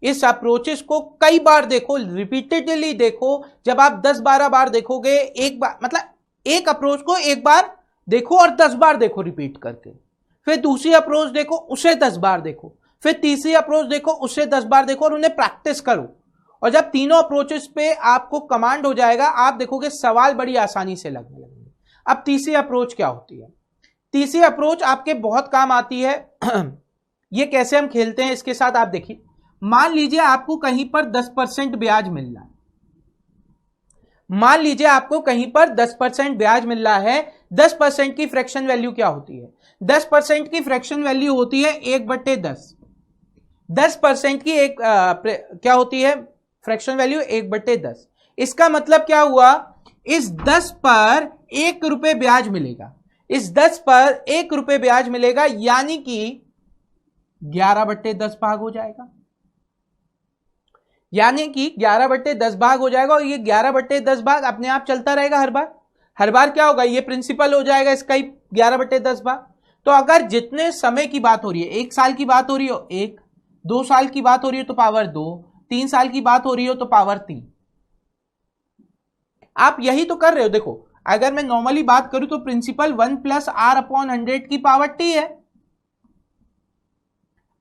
इस अप्रोचेस को कई बार देखो, रिपीटेडली देखो। जब आप 10-12 बार देखोगे, एक बार मतलब एक अप्रोच को एक बार देखो और 10 बार देखो रिपीट करके, फिर दूसरी अप्रोच देखो, उसे 10 बार देखो, फिर तीसरी अप्रोच देखो, उसे 10 बार देखो और उन्हें प्रैक्टिस करो। और जब तीनों अप्रोचेस पे आपको कमांड हो जाएगा, आप देखोगे सवाल बड़ी आसानी से लगने लगेंगे। अब तीसरी अप्रोच क्या होती है, तीसरी अप्रोच आपके बहुत काम आती है। ये कैसे हम खेलते हैं इसके साथ आप देखिए, मान लीजिए आपको कहीं पर 10% ब्याज मिल रहा है, मान लीजिए आपको कहीं पर 10% ब्याज मिल रहा है, 10% की फ्रैक्शन वैल्यू क्या होती है? 10% की फ्रैक्शन वैल्यू होती है 1/10। 10% की क्या होती है फ्रैक्शन वैल्यू? 1/10। इसका मतलब क्या हुआ? इस 10 पर 1 रुपए ब्याज मिलेगा, इस 10 पर 1 रुपए ब्याज मिलेगा, यानी कि 11/10 भाग हो जाएगा, यानी कि 11/10 भाग हो जाएगा। और ये 11/10 भाग अपने आप चलता रहेगा हर बार क्या होगा? ये प्रिंसिपल हो जाएगा इसका ही 11/10 भाग। तो अगर जितने समय की बात हो रही है, 1 साल की बात हो रही हो 1, 2 साल की बात हो रही हो तो पावर 2, 3 साल की बात हो रही हो तो पावर 3। आप यही तो कर रहे हो। देखो अगर मैं नॉर्मली बात करूं तो प्रिंसिपल 1 + r/100 की पावर t है।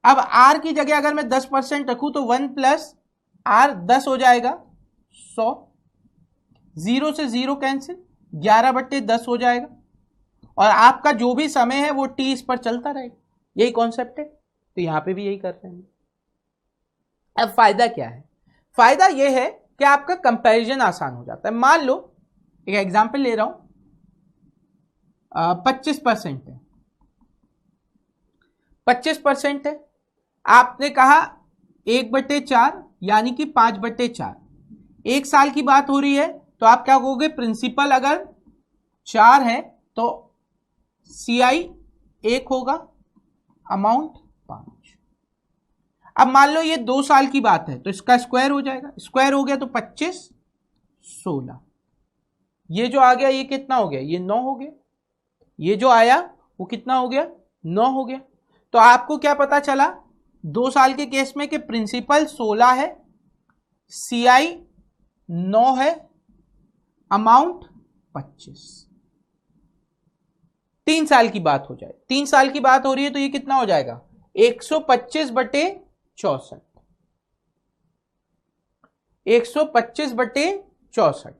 अब r की जगह अगर मैं 10% रखूं तो 1 + r 10 हो जाएगा 100, 0 से 0 कैंसिल, 11/10 हो जाएगा। और आपका जो भी समय है वो t इस पर चलता रहेगा। यही कॉन्सेप्ट है, तो यहां पे भी यही कर रहे हैं। अब फायदा क्या है? फायदा यह है कि आपका कंपैरिजन आसान हो जाता है। मान लो एक एग्जांपल ले रहा हूं, 25% है, 25% है। आपने कहा 1/4 यानी कि 5/4। 1 साल की बात हो रही है तो आप क्या कहोगे? प्रिंसिपल अगर 4 है तो CI 1 होगा, अमाउंट 5। अब मान लो ये 2 साल की बात है तो इसका स्क्वायर हो जाएगा, स्क्वायर हो गया तो 25 16। ये जो आ गया ये कितना हो गया? ये 9 हो गया। ये जो आया वो कितना हो गया? 9 हो गया। तो आपको क्या पता चला 2 साल के केस में कि प्रिंसिपल 16 है, CI 9 है, अमाउंट 25। 3 साल की बात हो जाए, 3 साल की बात हो रही है तो ये कितना हो जाएगा? 125/64, 125/64।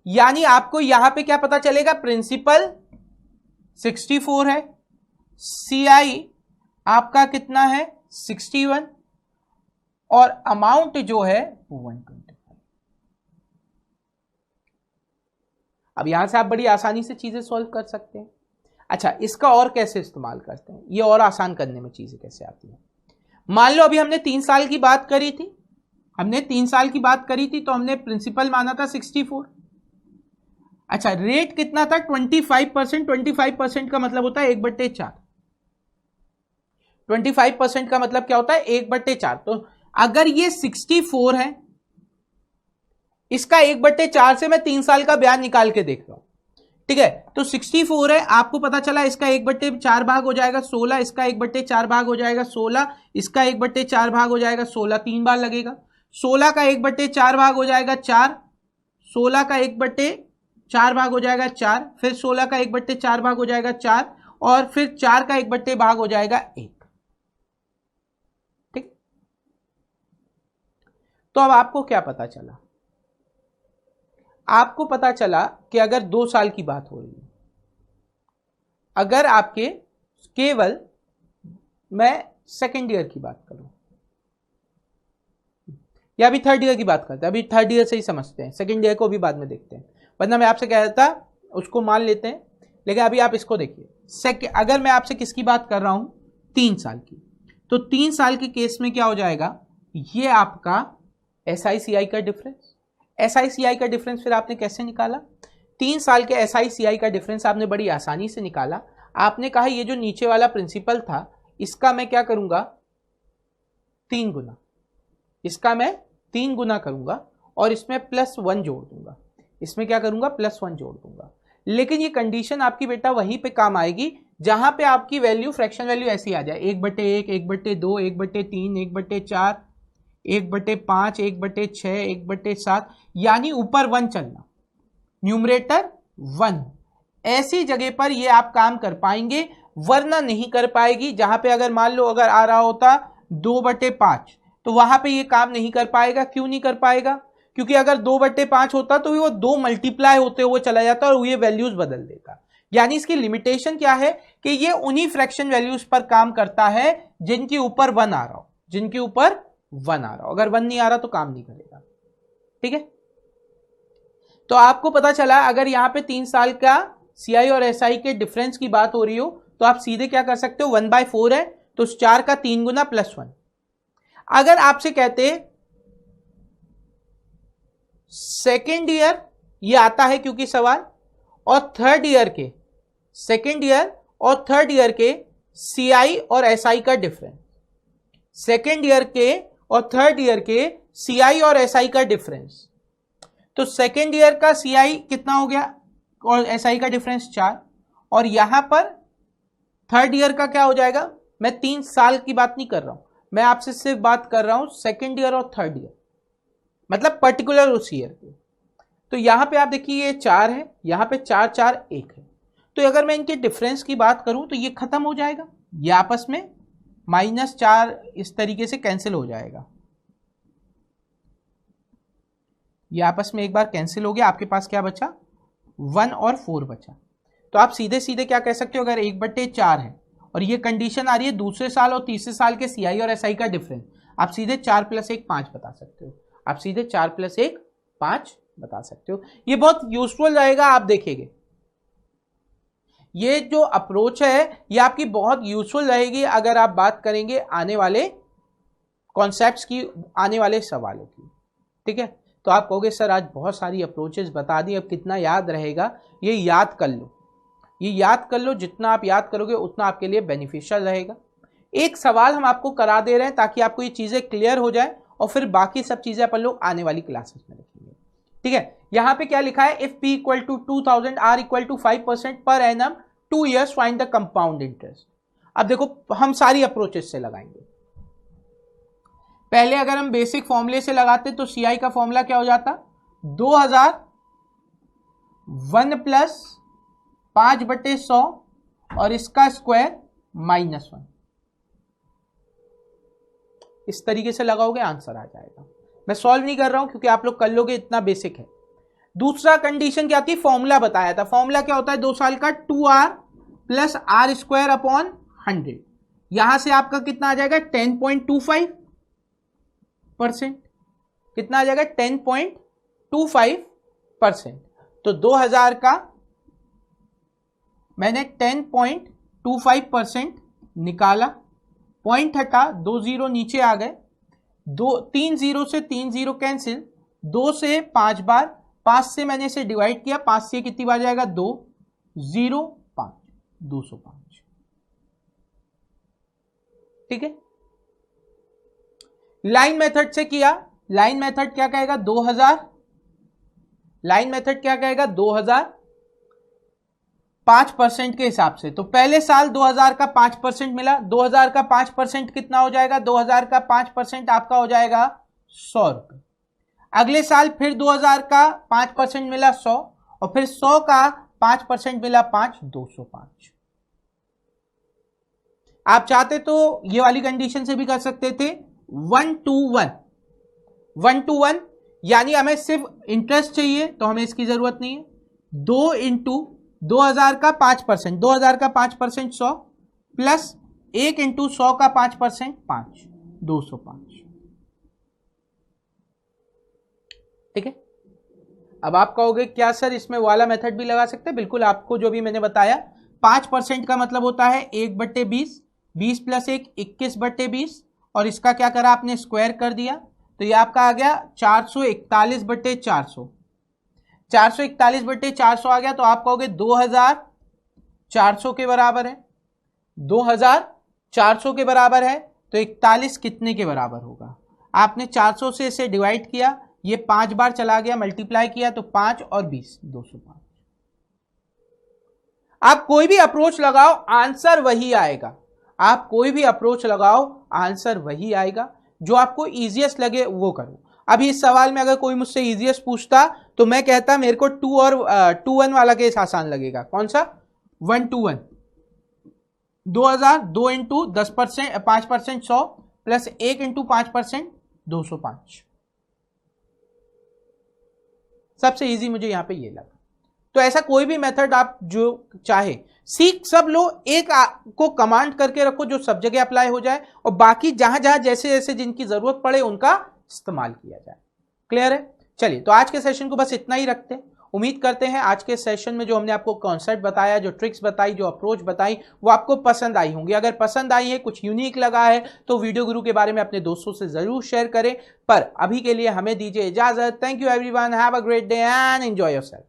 यानी आपको यहां पे क्या पता चलेगा? प्रिंसिपल 64 है, CI आपका कितना है? 61, और अमाउंट जो है 125। अब यहां से आप बड़ी आसानी से चीजें सॉल्व कर सकते हैं। अच्छा, इसका और कैसे इस्तेमाल करते हैं, ये और आसान करने में चीजें कैसे आती हैं? मान लो अभी हमने 3 साल की बात करी थी, हमने 3 साल की बात करी थी तो हमने प्रिंसिपल माना था 64। अच्छा, रेट कितना था? 25%। 25% का मतलब होता है 1/4। 25% का मतलब क्या होता है? 1/4। तो अगर ये 64 है, इसका 1/4 से मैं 3 साल का ब्याज निकाल के देख रहा हूं, ठीक है? तो 64 है, आपको पता चला इसका 1/4 भाग हो जाएगा 16, इसका 1/4 भाग हो जाएगा 16, इसका 1/4 भाग हो जाएगा 16, 3 बार लगेगा। 16 का 1/4 भाग हो जाएगा 4, 16 का 1/4 भाग हो जाएगा 4, फिर 16 का 1/4 भाग हो जाएगा 4, और फिर 4 का 1/4 भाग हो जाएगा 1। ठीक, तो अब आपको क्या पता चला? आपको पता चला कि अगर 2 साल की बात हो रही है, अगर आपके केवल मैं सेकेंड ईयर की बात करूं या अभी थर्ड ईयर की बात करते हैं, अभी थर्ड ईयर से ही समझते हैं, सेकेंड ईयर को भी बाद में देखते हैं, वरना मैं आपसे कह रहा था उसको मान लेते हैं। लेकिन अभी आप इसको देखिए, अगर मैं आपसे किसकी बात कर रहा हूं? 3 साल की। तो 3 साल के केस में क्या हो जाएगा? ये आपका SICI का डिफरेंस। SICI का डिफरेंस फिर आपने कैसे निकाला? 3 साल के SICI का डिफरेंस आपने बड़ी आसानी से निकाला। आपने कहा ये जो नीचे वाला प्रिंसिपल था इसका मैं क्या करूंगा? 3 गुना, इसका मैं 3 गुना करूंगा और इसमें +1 जोड़ दूंगा। इसमें क्या करूंगा? +1 जोड़ दूंगा। लेकिन ये कंडीशन आपकी बेटा वहीं पे काम आएगी जहां पे आपकी वैल्यू, फ्रैक्शन वैल्यू ऐसी आ जाए 1/1, 1/2, 1/3, 1/4, 1/5, 1/6, 1/7, यानी ऊपर 1 चलना, न्यूमरेटर 1। ऐसी जगह पर ये आप काम कर पाएंगे, वरना नहीं कर पाएगी। जहां पे अगर मान लो अगर आ रहा होता 2/5 तो वहां पे ये काम नहीं कर पाएगा। क्यों नहीं कर पाएगा? क्योंकि अगर 2/5 होता तो वो 2 मल्टीप्लाई होते हुए चला जाता और ये वैल्यूज बदल देता। यानी इसकी लिमिटेशन क्या है कि ये उन्हीं फ्रैक्शन वैल्यूज पर काम करता है जिनके ऊपर 1 आ रहा हो, जिनके ऊपर 1 आ रहा हो। अगर 1 नहीं आ रहा तो काम नहीं करेगा। ठीक है, तो आपको पता चला अगर यहां पे 3 साल का CI और SI के डिफरेंस की बात हो रही हो तो आप सीधे क्या कर सकते हो, 1/4 है तो 4 का 3 गुना +1। अगर आपसे कहते सेकेंड ईयर, ये आता है क्योंकि सवाल, और थर्ड ईयर के, सेकेंड ईयर और थर्ड ईयर के CI और SI का डिफरेंस, सेकेंड ईयर के और थर्ड ईयर के CI और SI का डिफरेंस, तो सेकेंड ईयर का CI कितना हो गया और SI का डिफरेंस 4, और यहां पर थर्ड ईयर का क्या हो जाएगा, मैं 3 साल की बात नहीं कर रहा हूं, मैं आपसे सिर्फ बात कर रहा हूं सेकेंड ईयर और थर्ड ईयर, मतलब पर्टिकुलर उस ईयर के। तो यहां पे आप देखिए ये 4 है, यहां पे 4 4 1 है, तो अगर मैं इनके डिफरेंस की बात करूं तो ये खत्म हो जाएगा, ये आपस में -4 इस तरीके से कैंसिल हो जाएगा, ये आपस में एक बार कैंसिल हो गया, आपके पास क्या बचा, 1 और 4 बचा। तो आप सीधे सीधे क्या कह सकते हो, अगर 1/4 है और ये कंडीशन आ रही है दूसरे साल और तीसरे साल के CI और SI का डिफरेंस, आप सीधे 4 + 1 5 बता सकते हो, आप सीधे 4 + 1 5 बता सकते हो। ये बहुत यूजफुल रहेगा, आप देखेंगे ये जो अप्रोच है ये आपकी बहुत यूजफुल रहेगी अगर आप बात करेंगे आने वाले कॉन्सेप्ट्स की, आने वाले सवालों की, ठीक है। तो आप कहोगे सर आज बहुत सारी अप्रोचेस बता दी, अब कितना याद रहेगा, ये याद कर लो, ये याद कर लो, जितना आप याद करोगे उतना आपके लिए बेनिफिशियल रहेगा। एक सवाल हम आपको करा दे रहे हैं ताकि आपको ये चीजें क्लियर हो जाए और फिर बाकी सब चीजें अपन लोग आने वाली क्लासेस में रखेंगे, ठीक है। यहां पे क्या लिखा है, if P = 2000 R = 5% per annum 2 years find the compound interest. अब देखो हम सारी अप्रोचेस से लगाएंगे, पहले अगर हम बेसिक फॉर्मूले से लगाते तो CI का फॉर्मूला क्या हो जाता, 2000 1 + 5/100 और इसका स्क्वायर -1, इस तरीके से लगाओगे आंसर आ जाएगा। मैं सॉल्व नहीं कर रहा हूं क्योंकि आप लोग कर लोगे, इतना बेसिक है। दूसरा कंडीशन क्या थी, फॉर्मूला बताया था, फॉर्मूला क्या होता है 2 साल का, 2R + R² / 100, यहां से आपका कितना आ जाएगा 10.25%, कितना आ जाएगा 10.25%। तो 2000 का मैंने 10.25% निकाला, पॉइंट हटा, 2 0 नीचे आ गए, 3 0 से 3 0 कैंसिल, 2 से 5 बार, 5 से मैंने इसे डिवाइड किया, 5 से कितनी बार जाएगा 2 0 5 205, ठीक है। लाइन मेथड से किया, लाइन मेथड क्या कहेगा 2000, लाइन मेथड क्या कहेगा 2000 5% के हिसाब से, तो पहले साल 2000 का 5% मिला, 2000 का 5% कितना हो जाएगा, 2000 का 5% आपका हो जाएगा 100 रुपए। अगले साल फिर 2000 का 5% मिला 100, और फिर 100 का 5% मिला 5 205। आप चाहते तो ये वाली कंडीशन से भी कर सकते थे 1 to 1, 1 to 1, यानी हमें सिर्फ इंटरेस्ट चाहिए तो हमें इसकी जरूरत नहीं है, 2 × 2000 का 5%, 2000 का 5% 100 प्लस 1 × 100 का 5% 5 205, ठीक है। अब आप कहोगे क्या सर इसमें वाला मेथड भी लगा सकते हैं, बिल्कुल, आपको जो भी मैंने बताया 5% का मतलब होता है 1/20, 20 + 1 21/20, और इसका क्या करा आपने स्क्वायर कर दिया, तो ये आपका आ गया 441/400, 441/400 आ गया। तो आप कहोगे 2400 के बराबर है, 2400 के बराबर है, तो 41 कितने के बराबर होगा, आपने 400 से इसे डिवाइड किया, ये 5 बार चला गया, मल्टीप्लाई किया, तो 5 और 20 205। आप कोई भी अप्रोच लगाओ आंसर वही आएगा, आप कोई भी अप्रोच लगाओ आंसर वही आएगा, जो आपको इजीएस्ट लगे वो करो। अभी इस सवाल में अगर कोई मुझसे इजीएस्ट पूछता तो मैं कहता मेरे को 2 और 2 1 वाला केस आसान लगेगा, कौन सा 1 to 1, 2000 2 × 10% 5% 100 प्लस 1 × 5% 205, सबसे इजी मुझे यहां पे ये लगा। तो ऐसा कोई भी मेथड आप जो चाहे सीख सब लो, एक को कमांड करके रखो जो सब जगह अप्लाई हो जाए, और बाकी जहां जहां जैसे जैसे जिनकी जरूरत पड़े उनका इस्तेमाल किया जाए। क्लियर है? चलिए, तो आज के सेशन को बस इतना ही रखते हैं। उम्मीद करते हैं आज के सेशन में जो हमने आपको कॉन्सेप्ट बताया, जो ट्रिक्स बताई, जो अप्रोच बताई, वो आपको पसंद आई होंगी। अगर पसंद आई है, कुछ यूनिक लगा है, तो वीडियो गुरु के बारे में अपने दोस्तों से जरूर शेयर करें। पर अभी के लिए हमें दीजिए इजाजत। Thank you everyone, have a great day and enjoy yourself.